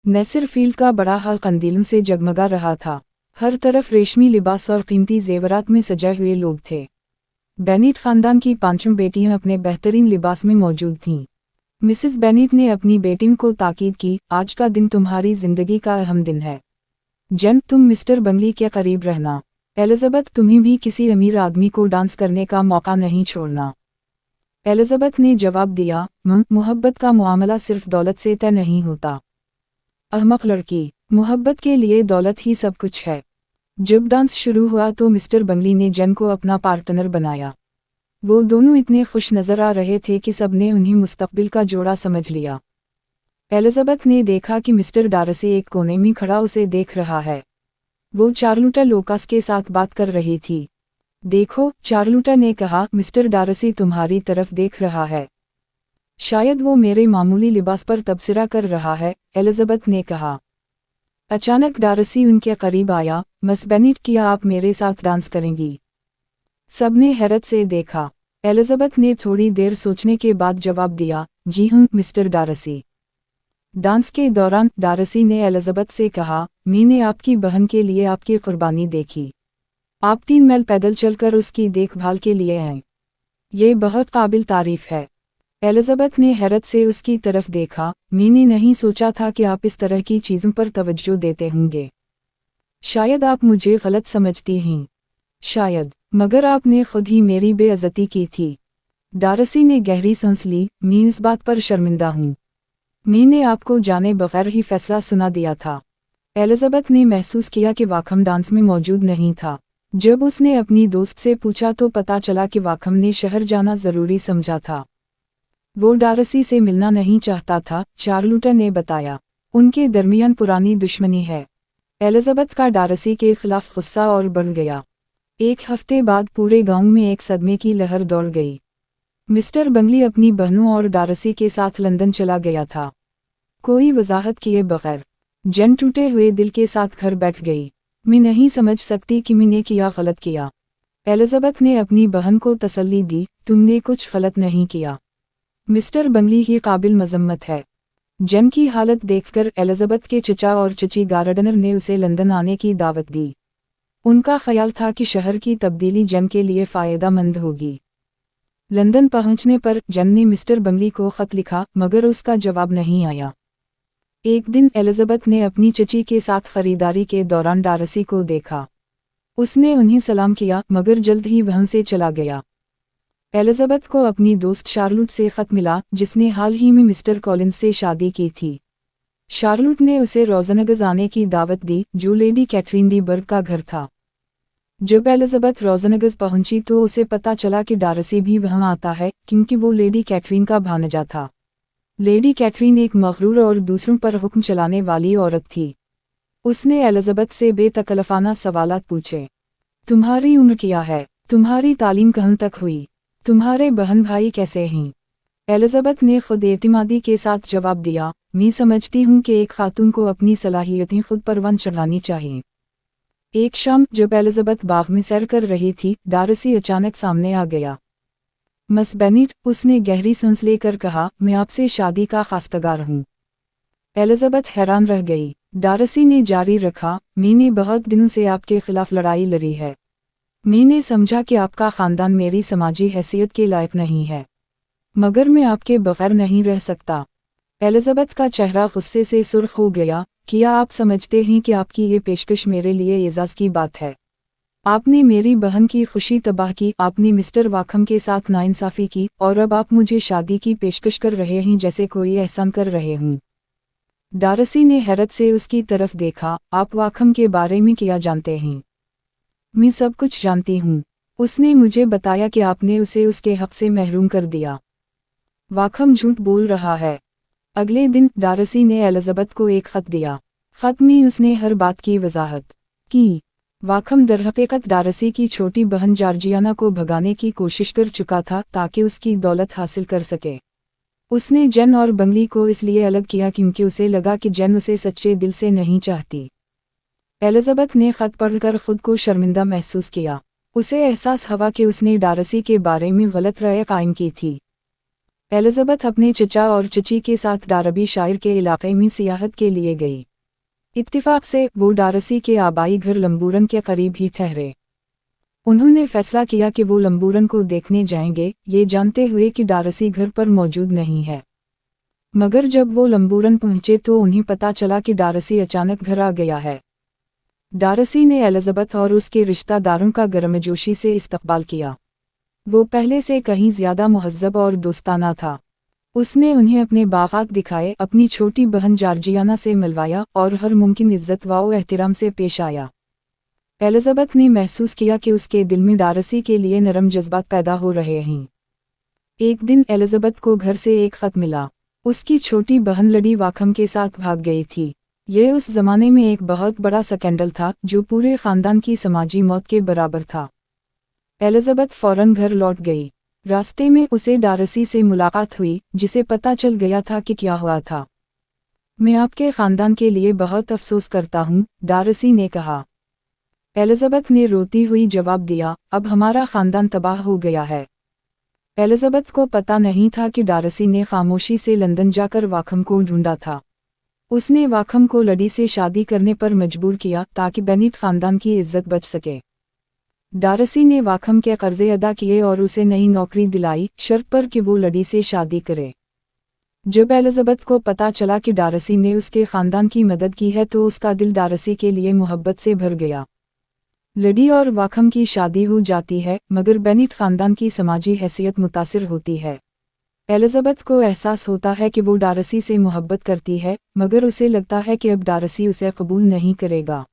Kneser field का बड़ा hall कंदीलों से जगमगा रहा था। हर तरफ रेशमी लिबास और कीमती जेवरात में सजाए हुए लोग थे। बेनिट खानदान की पांचों बेटियां अपने बेहतरीन लिबास में मौजूद थीं। मिसेस बेनिट ने अपनी बेटियों को ताकीद की, आज का दिन तुम्हारी जिंदगी का अहम दिन है। जेन, तुम मिस्टर बंगली के करीब रहना। एलिजाबेथ, तुम्हें भी किसी अमीर आदमी को डांस करने का मौका नहीं छोड़ना। एलिजाबेथ ने जवाब दिया, मोहब्बत का मामला सिर्फ दौलत से तय नहीं होता। अहमक लड़की, मोहब्बत के लिए दौलत ही सब कुछ है। जब डांस शुरू हुआ तो मिस्टर बंगली ने जेन को अपना पार्टनर बनाया। वो दोनों इतने खुश नजर आ रहे थे कि सबने उन्हें मुस्तकबिल का जोड़ा समझ लिया। एलिजाबेथ ने देखा कि मिस्टर डार्सी एक कोने में खड़ा उसे देख रहा है। वो चार्लोटा लोकास के साथ बात कर रही थी। देखो, चार्लोटा ने कहा, मिस्टर डार्सी तुम्हारी तरफ देख रहा है। शायद वो मेरे मामूली लिबास पर तबसरा कर रहा है, एलिजाबेथ ने कहा। अचानक डार्सी उनके करीब आया। मिस बेनिट, क्या आप मेरे साथ डांस करेंगी? सबने हैरत से देखा। एलिजाबेथ ने थोड़ी देर सोचने के बाद जवाब दिया, जी हाँ मिस्टर डार्सी। डांस के दौरान डार्सी ने एलिजाबेथ से कहा, मैंने आपकी बहन के लिए आपकी कुर्बानी देखी। आप 3 मील पैदल चलकर उसकी देखभाल के लिए आए। ये बहुत काबिल तारीफ है। एलिजाबेथ ने हैरत से उसकी तरफ देखा। मैंने नहीं सोचा था कि आप इस तरह की चीज़ों पर तवज्जो देते होंगे। शायद आप मुझे गलत समझती हैं। शायद, मगर आपने खुद ही मेरी बेइज्जती की थी। डार्सी ने गहरी सांस ली। मैं इस बात पर शर्मिंदा हूँ। मैंने आपको जाने बगैर ही फैसला सुना दिया था। एलिजाबेथ ने महसूस किया कि वाकम डांस में मौजूद नहीं था। जब उसने अपनी दोस्त से पूछा तो पता चला कि वाकम ने शहर जाना ज़रूरी समझा था। वो डार्सी से मिलना नहीं चाहता था, चार्लोटा ने बताया। उनके दरमियान पुरानी दुश्मनी है। एलिजाबेथ का डार्सी के खिलाफ गुस्सा और बढ़ गया। एक हफ्ते बाद पूरे गांव में एक सदमे की लहर दौड़ गई। मिस्टर बंगली अपनी बहनों और डार्सी के साथ लंदन चला गया था। कोई वजाहत किए बगैर जेन टूटे हुए दिल के साथ घर बैठ गई। मैं नहीं समझ सकती कि मैंने क्या गलत किया। एलिजाबेथ ने अपनी बहन को तसल्ली दी, तुमने कुछ गलत नहीं किया। मिस्टर बंगली ही काबिल मजम्मत है। जेन की हालत देखकर एलिजाबेथ के चचा और चची गार्डनर ने उसे लंदन आने की दावत दी। उनका ख्याल था कि शहर की तब्दीली जेन के लिए फ़ायदेमंद होगी। लंदन पहुंचने पर जेन ने मिस्टर बंगली को ख़त लिखा, मगर उसका जवाब नहीं आया। एक दिन एलिजाबेथ ने अपनी चची के साथ खरीदारी के दौरान डार्सी को देखा। उसने उन्हें सलाम किया, मगर जल्द ही वहां से चला गया। एलिजाबेथ को अपनी दोस्त शार्लोट से ख़त मिला, जिसने हाल ही में मिस्टर कॉलिंस से शादी की थी। शार्लोट ने उसे रोज़नगज़ आने की दावत दी, जो लेडी कैथरीन डी बर्ग का घर था। जब एलिजाबेथ रोज़नगज़ पहुंची तो उसे पता चला कि डार्सी भी वहां आता है, क्योंकि वो लेडी कैथरीन का भांजा था। लेडी कैथरीन एक मगरूर और दूसरों पर हुक्म चलाने वाली औरत थी। उसने एलिजाबेथ से बेतकल्लफाना सवालात पूछे। तुम्हारी उम्र क्या है? तुम्हारी तालीम कहाँ तक हुई? तुम्हारे बहन भाई कैसे हैं? एलिजाबेथ ने खुद एतिमादी के साथ जवाब दिया, मैं समझती हूँ कि एक खातून को अपनी सलाहियतें खुद परवान चढ़ानी चाहिए। एक शाम जब एलिजाबेथ बाग में सैर कर रही थी, डार्सी अचानक सामने आ गया। मिस बेनिट, उसने गहरी सांस लेकर कहा, मैं आपसे शादी का खास्तगार हूँ। एलिजाबेथ हैरान रह गई। डार्सी ने जारी रखा, मैंने बहुत दिनों से आपके खिलाफ लड़ाई लड़ी है। मैंने समझा कि आपका ख़ानदान मेरी समाजी हैसियत के लायक नहीं है, मगर मैं आपके बगैर नहीं रह सकता। एलिजाबेथ का चेहरा गुस्से से सुर्ख हो गया। क्या आप समझते हैं कि आपकी ये पेशकश मेरे लिए एजाज़ की बात है? आपने मेरी बहन की खुशी तबाह की, आपने मिस्टर वाकम के साथ नाइंसाफ़ी की, और अब आप मुझे शादी की पेशकश कर रहे हैं जैसे कोई एहसान कर रहे हूँ। डार्सी ने हैरत से उसकी तरफ देखा। आप वाकम के बारे में क्या जानते हैं? मैं सब कुछ जानती हूँ। उसने मुझे बताया कि आपने उसे उसके हक से महरूम कर दिया। वाकम झूठ बोल रहा है। अगले दिन डार्सी ने एलिजाबेथ को एक ख़त दिया। ख़त में उसने हर बात की वजाहत की। वाकम दरहकीकत डार्सी की छोटी बहन जॉर्जियाना को भगाने की कोशिश कर चुका था ताकि उसकी दौलत हासिल कर सके। उसने जेन और बंगली को इसलिए अलग किया क्योंकि उसे लगा कि जेन उसे सच्चे दिल से नहीं चाहती। एलिजाबेथ ने ख़त पढ़कर खुद को शर्मिंदा महसूस किया। उसे एहसास हुआ कि उसने डार्सी के बारे में गलत राय कायम की थी। एलिज़ाबेथ अपने चचा और चची के साथ डारबी शायर के इलाके में सियाहत के लिए गई। इत्तिफाक से वो डारसी के आबाई घर लंबूरन के करीब ही ठहरे। उन्होंने फैसला किया कि वो लंबूरन को देखने जाएंगे, ये जानते हुए कि डारसी घर पर मौजूद नहीं है। मगर जब वो लंबूरन पहुंचे तो उन्हें पता चला कि डारसी अचानक घर आ गया है। डारसी ने एलिज़ाबेथ और उसके रिश्तेदारों का गर्मजोशी से इस्तकबाल किया। वो पहले से कहीं ज़्यादा मुहज़्ज़ब और दोस्ताना था। उसने उन्हें अपने बागात दिखाए, अपनी छोटी बहन जॉर्जियाना से मिलवाया और हर मुमकिन इज़्ज़त व एहतराम से पेश आया। एलिज़ाबेथ ने महसूस किया कि उसके दिल में डारसी के लिए नरम जज्बात पैदा हो रहे हैं। एक दिन एलिज़ाबेथ को घर से एक ख़त मिला। उसकी छोटी बहन लडी वाकम के साथ भाग गई थी। ये उस ज़माने में एक बहुत बड़ा स्कैंडल था जो पूरे ख़ानदान की समाजी मौत के बराबर था। एलिज़ाबेथ फ़ौरन घर लौट गई। रास्ते में उसे डारसी से मुलाकात हुई, जिसे पता चल गया था कि क्या हुआ था। मैं आपके ख़ानदान के लिए बहुत अफसोस करता हूँ, डारसी ने कहा। एलिज़ाबेथ ने रोती हुई जवाब दिया, अब हमारा ख़ानदान तबाह हो गया है। एलिज़ाबेथ को पता नहीं था कि डारसी ने खामोशी से लंदन जाकर वाकम को ढूंढा था। उसने वाकम को लडी से शादी करने पर मजबूर किया ताकि बेनेट ख़ानदान की इज्जत बच सके। डारसी ने वाकम के कर्जे अदा किए और उसे नई नौकरी दिलाई, शर्त पर कि वो लडी से शादी करे। जब एलिज़ाबेथ को पता चला कि डारसी ने उसके ख़ानदान की मदद की है तो उसका दिल डारसी के लिए मोहब्बत से भर गया। लडी और वाकम की शादी हो जाती है, मगर बेनेट ख़ानदान की समाजी हैसियत मुतासिर होती है। एलिज़ाबेथ को एहसास होता है कि वो डारसी से मोहब्बत करती है, मगर उसे लगता है कि अब डारसी उसे कबूल नहीं करेगा।